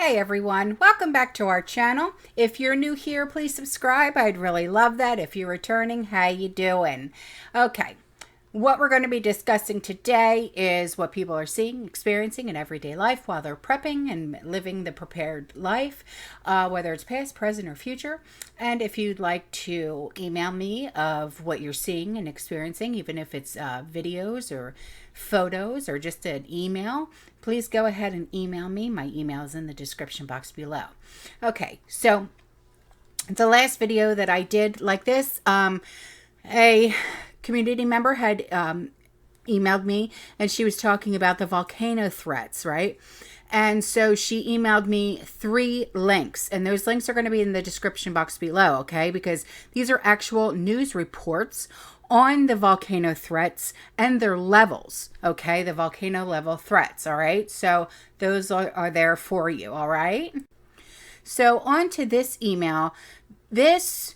Hey everyone, welcome back to our channel. If you're new here, please subscribe. I'd really love that. If you're returning, how you doing? Okay, what we're going to be discussing today is what people are seeing, experiencing in everyday life while they're prepping and living the prepared life, whether it's past, present, or future. And if you'd like to email me of what you're seeing and experiencing, even if it's videos or photos or just an email, please go ahead and email me. My email is in the description box below. Okay, so the last video that I did like this, a community member had emailed me, and she was talking about the volcano threats, right? And so she emailed me 3 links, and those links are going to be in the description box below, okay? Because these are actual news reports on the volcano threats and their levels, okay? The volcano level threats, all right? So those are there for you, all right? So on to this email. This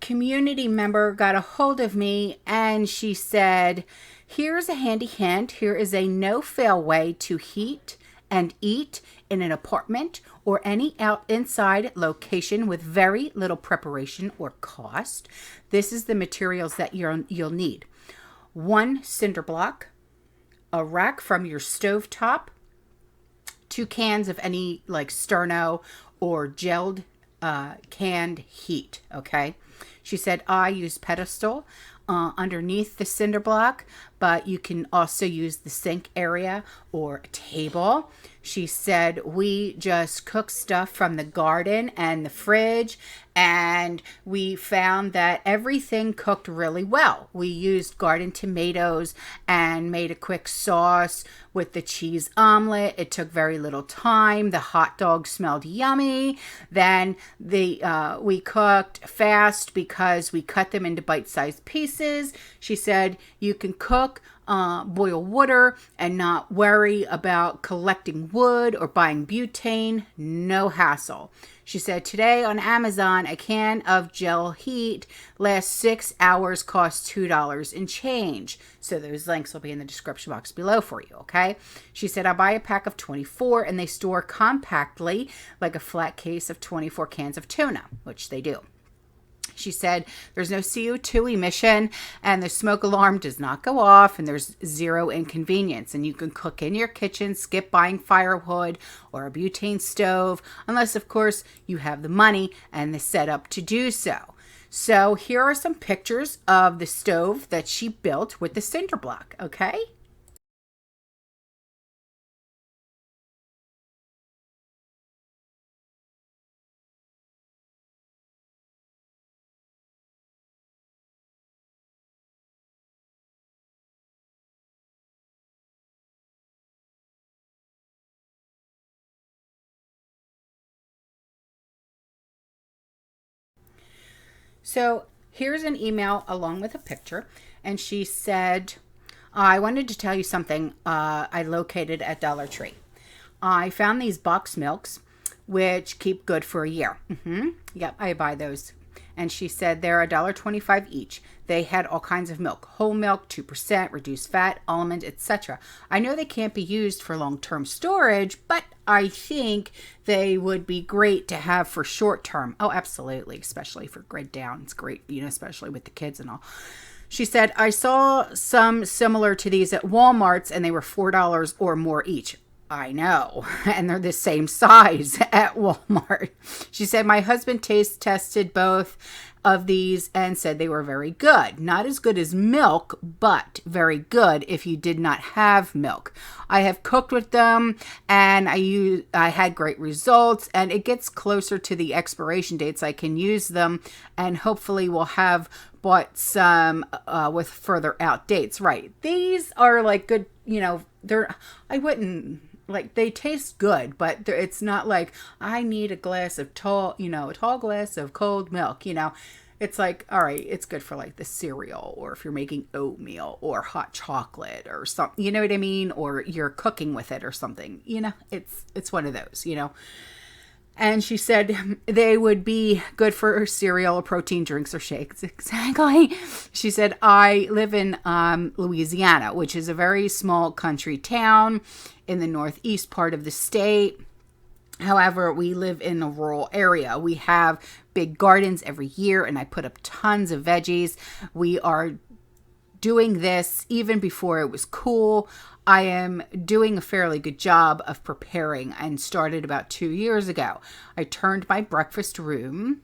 community member got a hold of me, and she said, here's a handy hint. Here is a no-fail way to heat and eat in an apartment or any inside location with very little preparation or cost. This is the materials that you'll need. 1 cinder block, a rack from your stove top, 2 cans of any like sterno or gelled canned heat, okay? She said, I use pedestal underneath the cinder block, but you can also use the sink area or a table. She said, we just cook stuff from the garden and the fridge, and we found that everything cooked really well. We used garden tomatoes and made a quick sauce with the cheese omelet. It took very little time. The hot dog smelled yummy. Then we cooked fast because we cut them into bite-sized pieces. She said, you can cook, boil water and not worry about collecting wood or buying butane. No hassle. She said, today on Amazon, a can of gel heat lasts 6 hours, costs $2 and change. So those links will be in the description box below for you, okay? She said, I buy a pack of 24 and they store compactly like a flat case of 24 cans of tuna, which they do. She said there's no CO2 emission and the smoke alarm does not go off and there's 0 inconvenience, and you can cook in your kitchen, skip buying firewood or a butane stove, unless of course you have the money and the setup to do so. So here are some pictures of the stove that she built with the cinder block, okay? So here's an email along with a picture, and she said, I wanted to tell you something I located at Dollar Tree. I found these box milks, which keep good for a year. Yep, I buy those. And she said they're $1.25 each. They had all kinds of milk, whole milk, 2%, reduced fat, almond, etc. I know they can't be used for long-term storage, but I think they would be great to have for short-term. Oh, absolutely, especially for grade down. It's great, you know, especially with the kids and all. She said, I saw some similar to these at Walmart's, and they were $4 or more each. I know, and they're the same size at Walmart. She said, my husband taste tested both of these and said they were very good. Not as good as milk, but very good if you did not have milk. I have cooked with them, and I had great results, and it gets closer to the expiration dates. I can use them, and hopefully we'll have bought some with further out dates. Right. These are like good, you know, I wouldn't, like, they taste good, but it's not like I need a glass of tall glass of cold milk, you know. It's like, all right, it's good for like the cereal, or if you're making oatmeal or hot chocolate or something, you know what I mean? Or you're cooking with it or something, you know, it's one of those, you know. And she said they would be good for cereal or protein drinks or shakes. Exactly. She said, I live in Louisiana, which is a very small country town in the northeast part of the state. However, we live in a rural area. We have big gardens every year, and I put up tons of veggies. We are doing this even before it was cool. I am doing a fairly good job of preparing and started about 2 years ago. I turned my breakfast room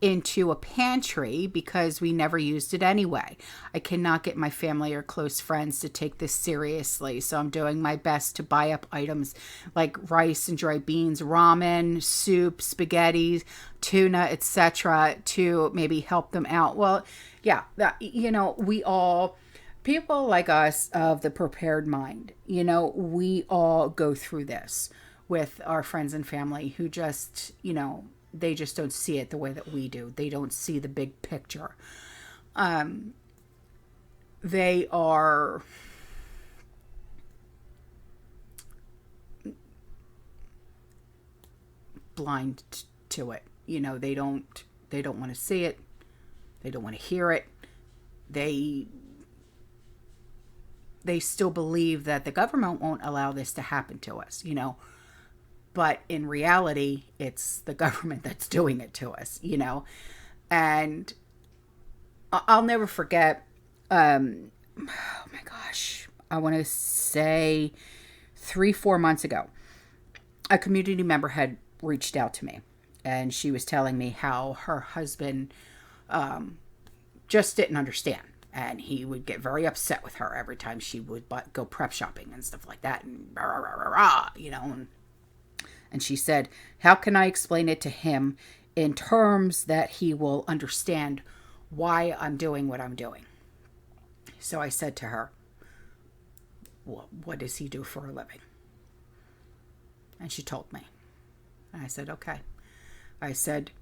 into a pantry because we never used it anyway. I cannot get my family or close friends to take this seriously, so I'm doing my best to buy up items like rice and dry beans, ramen, soup, spaghetti, tuna, etc. to maybe help them out. Well, yeah, we all, people like us of the prepared mind, we all go through this with our friends and family who just, they just don't see it the way that we do. They don't see the big picture. They are blind to it. They don't want to see it. They don't want to hear it. They still believe that the government won't allow this to happen to us, But in reality, it's the government that's doing it to us, And I'll never forget, oh my gosh, I want to say 3-4 months ago, a community member had reached out to me, and she was telling me how her husband just didn't understand. And he would get very upset with her every time she would go prep shopping and stuff like that. And rah, rah, rah, rah, And she said, how can I explain it to him in terms that he will understand why I'm doing what I'm doing? So I said to her, what does he do for a living? And she told me. And I said, okay. I said,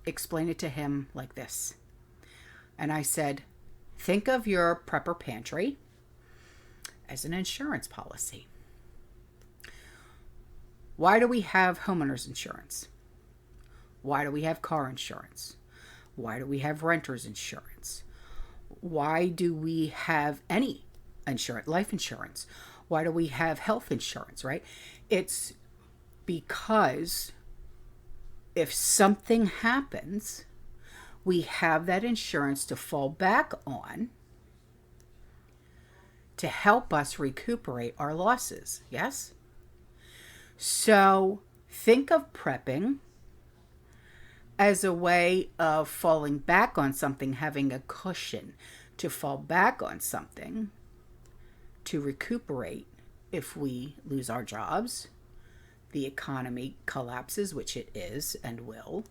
explain it to him like this. And I said, think of your prepper pantry as an insurance policy. Why do we have homeowners insurance? Why do we have car insurance? Why do we have renter's insurance? Why do we have any insurance, life insurance? Why do we have health insurance, right? It's because if something happens, we have that insurance to fall back on to help us recuperate our losses. Yes? So think of prepping as a way of falling back on something, having a cushion to fall back on something to recuperate if we lose our jobs, the economy collapses, which it is and will.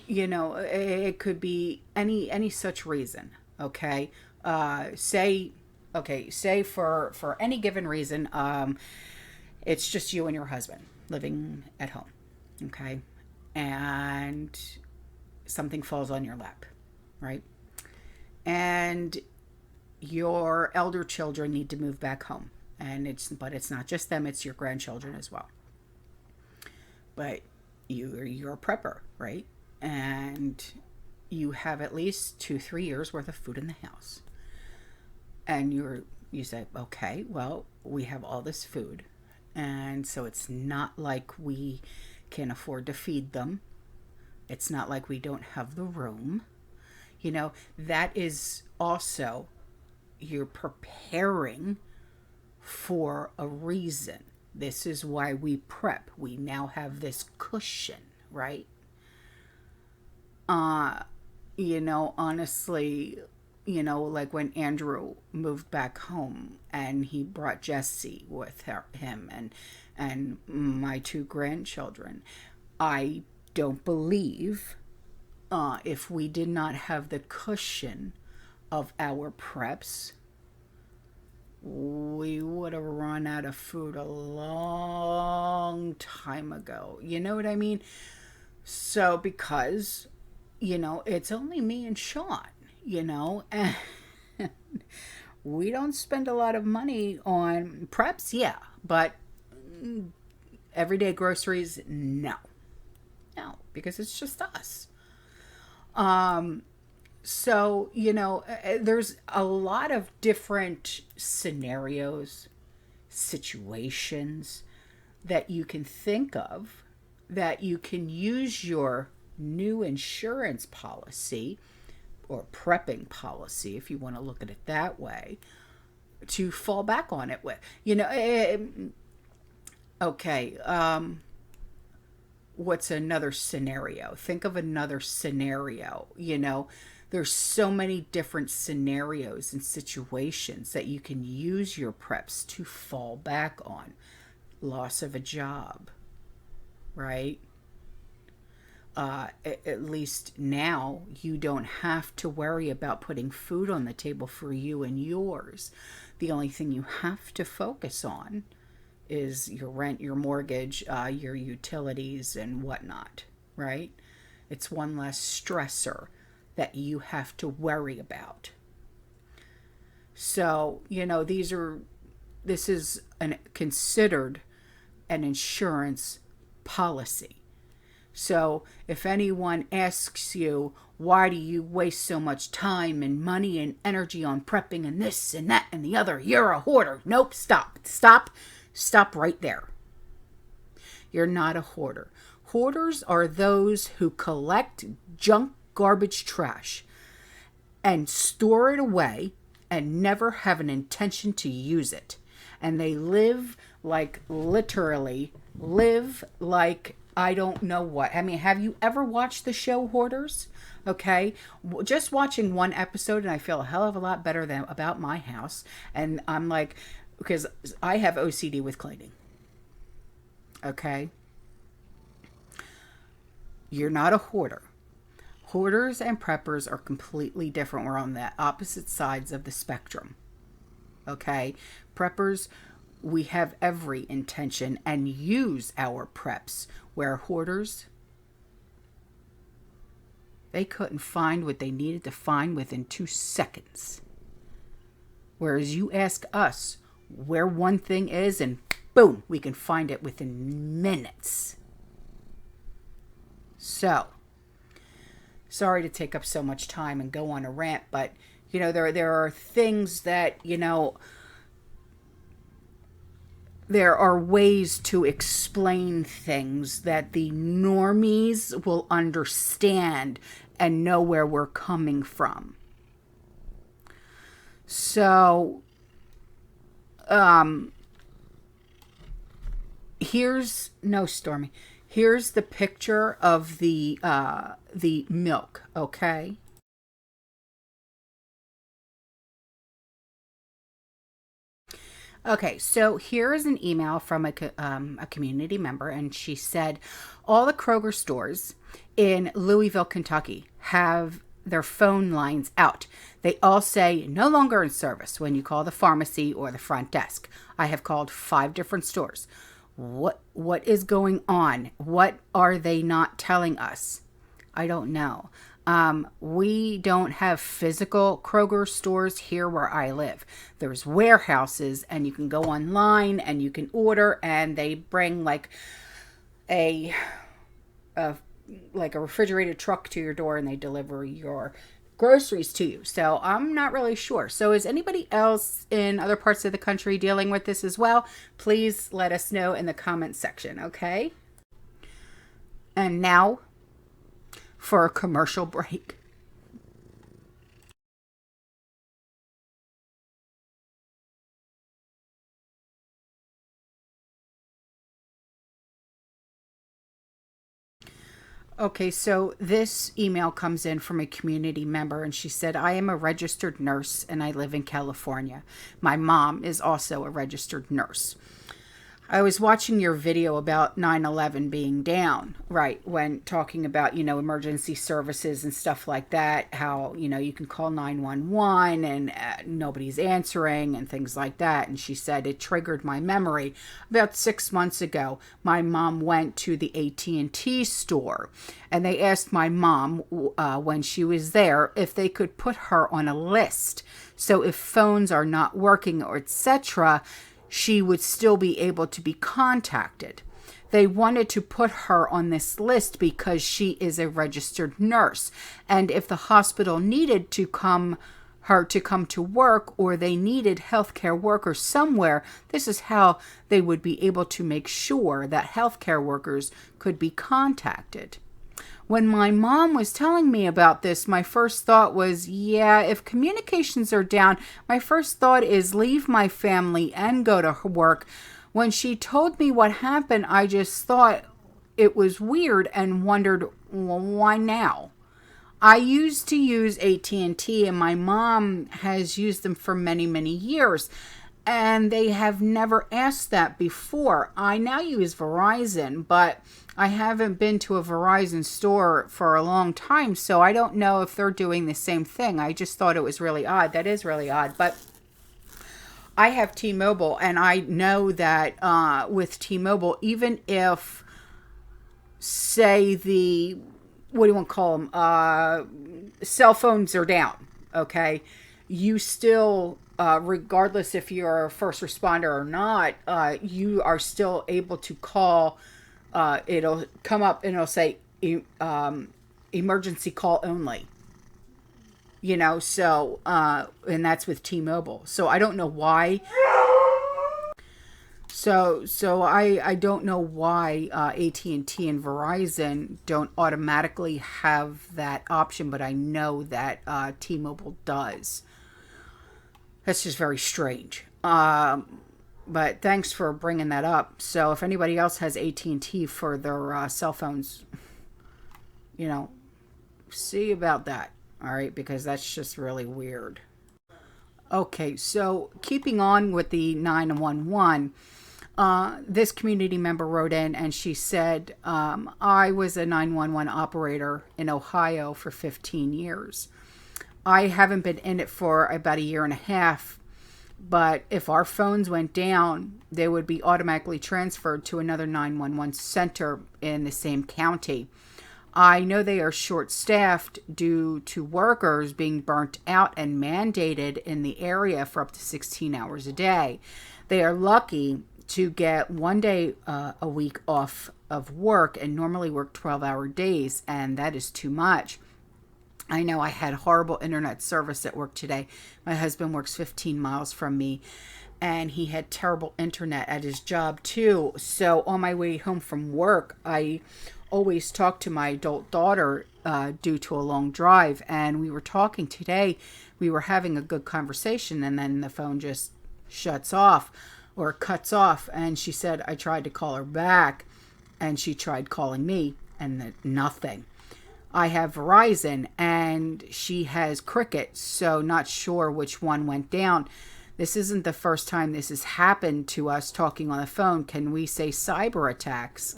It could be any such reason. Okay. Say for any given reason, it's just you and your husband living at home. Okay. And something falls on your lap, right? And your elder children need to move back home. But it's not just them, it's your grandchildren as well. But you're a prepper, right? And you have at least 2-3 years worth of food in the house. And you say, okay, well, we have all this food. And so it's not like we can afford to feed them. It's not like we don't have the room. That is also, you're preparing for a reason. This is why we prep. We now have this cushion, right? Honestly, like when Andrew moved back home and he brought Jesse with him and my 2 grandchildren, I don't believe if we did not have the cushion of our preps, we would have run out of food a long time ago. You know what I mean? So because, it's only me and Sean, and we don't spend a lot of money on preps, yeah, but everyday groceries, no, because it's just us. So, there's a lot of different scenarios, situations that you can think of that you can use your new insurance policy or prepping policy, if you want to look at it that way, to fall back on it with. Okay, what's another scenario? Think of another scenario. There's so many different scenarios and situations that you can use your preps to fall back on. Loss of a job, right? At least now you don't have to worry about putting food on the table for you and yours. The only thing you have to focus on is your rent, your mortgage, your utilities and whatnot, right? It's one less stressor that you have to worry about. So, this is considered an insurance policy. So if anyone asks you, why do you waste so much time and money and energy on prepping and this and that and the other? You're a hoarder. Nope, stop right there. You're not a hoarder. Hoarders are those who collect junk, garbage, trash and store it away and never have an intention to use it. And they literally live like I don't know what. I mean, have you ever watched the show Hoarders? Okay. Just watching one episode and I feel a hell of a lot better than about my house. And I'm like, because I have OCD with cleaning. Okay. You're not a hoarder. Hoarders and preppers are completely different. We're on the opposite sides of the spectrum. Okay. Preppers, we have every intention and use our preps, where hoarders, they couldn't find what they needed to find within 2 seconds. Whereas you ask us where one thing is and boom, we can find it within minutes. So, sorry to take up so much time and go on a rant, but there are things that, there are ways to explain things that the normies will understand and know where we're coming from. So, here's the picture of the milk, okay? Okay, so here is an email from a community member, and she said, all the Kroger stores in Louisville, Kentucky have their phone lines out. They all say no longer in service when you call the pharmacy or the front desk. I have called 5 different stores. What is going on? What are they not telling us? I don't know. We don't have physical Kroger stores here where I live. There's warehouses, and you can go online and you can order, and they bring like a refrigerated truck to your door, and they deliver your groceries to you. So I'm not really sure. So is anybody else in other parts of the country dealing with this as well? Please let us know in the comments section, okay? And now for a commercial break. Okay, so this email comes in from a community member, and she said, I am a registered nurse and I live in California. My mom is also a registered nurse. I was watching your video about 9/11 being down, right, when talking about, emergency services and stuff like that, how, you can call 911 and nobody's answering and things like that. And she said it triggered my memory. About 6 months ago, my mom went to the AT&T store, and they asked my mom when she was there if they could put her on a list. So if phones are not working or etc., she would still be able to be contacted. They wanted to put her on this list because she is a registered nurse. And if the hospital needed to come her to come to work, or they needed healthcare workers somewhere, this is how they would be able to make sure that healthcare workers could be contacted. When my mom was telling me about this, my first thought was, yeah, if communications are down, my first thought is leave my family and go to work. When she told me what happened, I just thought it was weird and wondered, well, why now? I used to use AT&T, and my mom has used them for many, many years, and they have never asked that before. I now use Verizon, but I haven't been to a Verizon store for a long time, so I don't know if they're doing the same thing. I just thought it was really odd. That is really odd, but I have T-Mobile, and I know that with T-Mobile, even if, say, what do you want to call them? Cell phones are down, okay? You still, regardless if you're a first responder or not, you are still able to call. It'll come up and it'll say emergency call only. So, and that's with T-Mobile. So I don't know why. So I don't know why AT&T and Verizon don't automatically have that option, but I know that T-Mobile does. That's just very strange. But thanks for bringing that up. So if anybody else has AT&T for their cell phones, see about that. All right, because that's just really weird. Okay, so keeping on with the 911. This community member wrote in and she said, I was a 911 operator in Ohio for 15 years. I haven't been in it for about a year and a half, but if our phones went down, they would be automatically transferred to another 911 center in the same county. I know they are short-staffed due to workers being burnt out and mandated in the area for up to 16 hours a day. They are lucky to get 1 day a week off of work and normally work 12-hour days, and that is too much. I know I had horrible internet service at work today. My husband works 15 miles from me, and he had terrible internet at his job too. So on my way home from work, I always talk to my adult daughter due to a long drive, and we were talking today. We were having a good conversation, and then the phone just shuts off or cuts off, and she said I tried to call her back, and she tried calling me, and nothing. I have Verizon, and she has Cricket, so not sure which one went down. This isn't the first time this has happened to us talking on the phone. Can we say cyber attacks?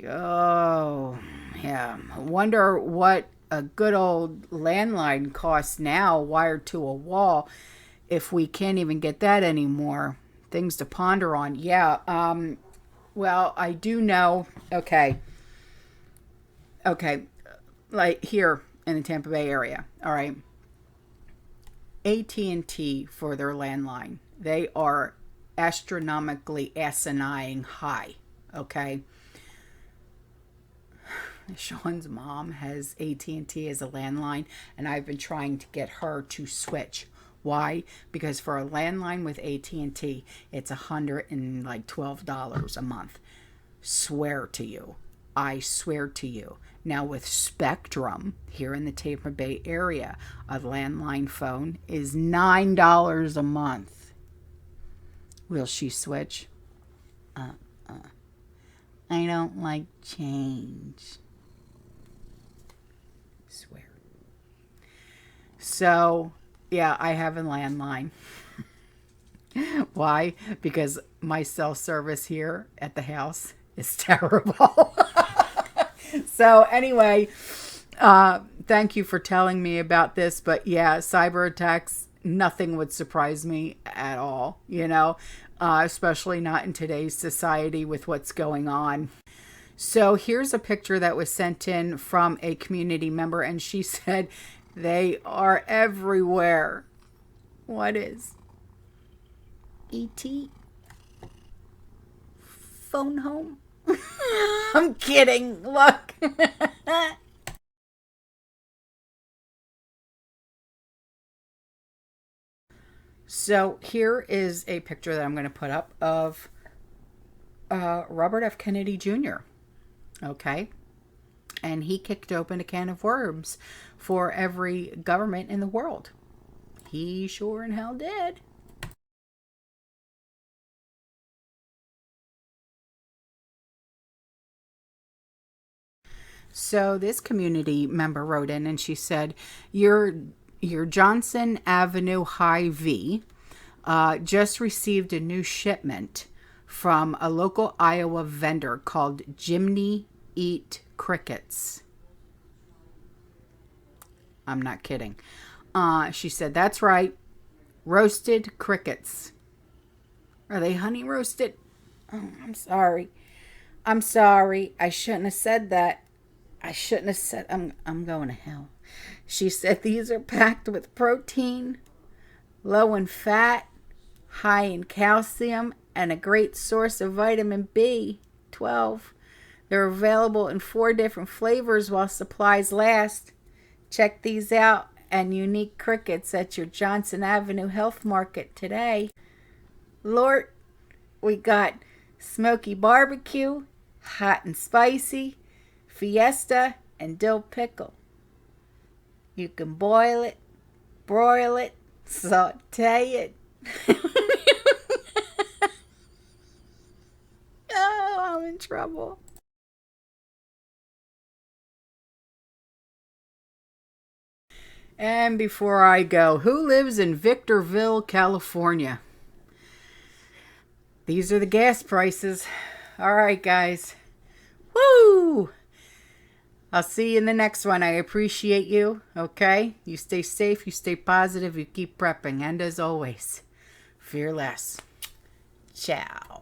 Oh, yeah. I wonder what a good old landline costs now, wired to a wall, if we can't even get that anymore. Things to ponder on. Yeah. Well, I do know. Okay. Like here in the Tampa Bay area. All right. AT&T for their landline. They are astronomically asinine high. Okay. Sean's mom has AT&T as a landline, and I've been trying to get her to switch. Why? Because for a landline with AT&T, it's $112 a month. Swear to you. I swear to you. Now with Spectrum here in the Tampa Bay area, a landline phone is $9 a month. Will she switch? I don't like change. Swear. So, yeah, I have a landline. Why? Because my cell service here at the house is terrible. So anyway, thank you for telling me about this. But yeah, cyber attacks, nothing would surprise me at all, especially not in today's society with what's going on. So here's a picture that was sent in from a community member, and she said they are everywhere. What is E.T.? Phone home? I'm kidding. Look. So here is a picture that I'm going to put up of Robert F. Kennedy Jr. Okay. And he kicked open a can of worms for every government in the world. He sure in hell did. So this community member wrote in and she said, your Johnson Avenue High V just received a new shipment from a local Iowa vendor called Jimmy Eat Crickets. I'm not kidding. She said, that's right. Roasted crickets. Are they honey roasted? Oh, I'm sorry. I'm sorry. I shouldn't have said that. I shouldn't have said, I'm going to hell. She said these are packed with protein, low in fat, high in calcium, and a great source of vitamin B12. They're available in 4 different flavors while supplies last. Check these out and unique crickets at your Johnson Avenue Health Market today. Lord, we got smoky barbecue, hot and spicy, fiesta, and dill pickle. You can boil it, broil it, saute it. Oh, I'm in trouble. And before I go, who lives in Victorville, California? These are the gas prices. All right, guys. Woo! I'll see you in the next one. I appreciate you. Okay? You stay safe. You stay positive. You keep prepping. And as always, fear less. Ciao.